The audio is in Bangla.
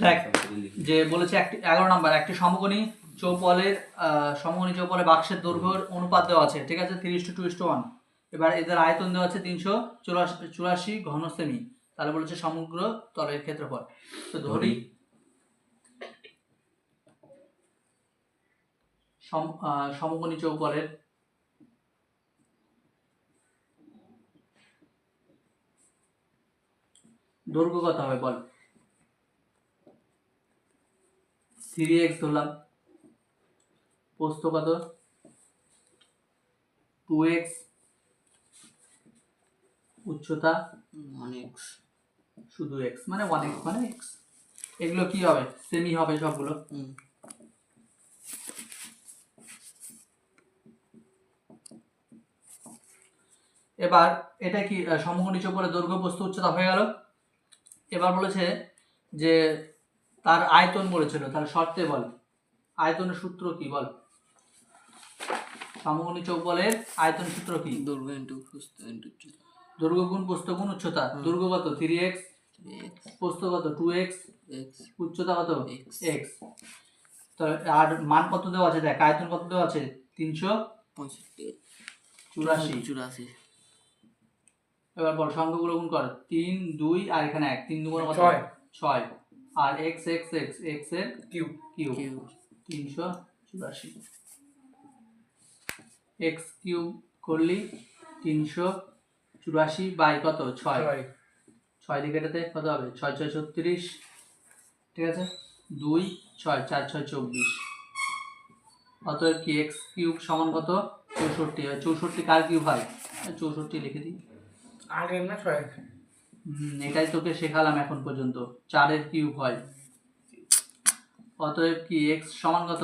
দেখ যে বলেছে একটি 11 নাম্বার একটি সমকোণী চৌপলের বাক্সের দৈর্ঘ্যের অনুপাত দেওয়া আছে, ঠিক আছে, 3:2:1। এবার এদের আয়তন দেওয়া আছে 384 ঘন সেমি। তাহলে বলেছে সমগ্র তলের ক্ষেত্রফল। তো ধরি সমকোণী চৌপলের দৈর্ঘ্য কত হবে বল। 3x ধরলাম, প্রস্থ কত 2x, উচ্চতা 1x, শুধু x মানে 1x মানে x। এগুলো কি হবে, সেমি হবে সবগুলো। এবার এটা কি সমকোণী চৌপলের দৈর্ঘ্য, প্রস্থ, উচ্চতা হয়ে গেল। এবার বলেছে যে তার আয়তন বলেছিল, তাহলে শর্তে বল আয়তনের সূত্র কি বল। সমকোণী চৌপলের আয়তনের সূত্র কি, দৈর্ঘ্য ইনটু প্রস্থ ইনটু উচ্চতা। দৈর্ঘ্য গুণ প্রস্থ গুণ উচ্চতা। দৈর্ঘ্য কত 3x, প্রস্থ কত 2x, উচ্চতা কত x। তো আর মান কত দেওয়া আছে দেখ, আয়তন কত দেওয়া আছে 384। এবার বল সংখ্যাগুলো গুণ কর, 3 2 আর এখানে 1, 3 2 কত 6 আর x x x x এর কিউব 384। x কিউব করলি 384 বাই কত 6 দিয়ে কেটেতে কত হবে 6 6 36, ঠিক আছে, 2 6 4 6 24। অতএব কি x কিউব সমান কত 64। 64 কার কিউব হয়, 64 লিখে দিই। এটাই তোকে শেখালাম এখন পর্যন্ত, 4 এর কিউব হয়। অতএব কি x সমান কত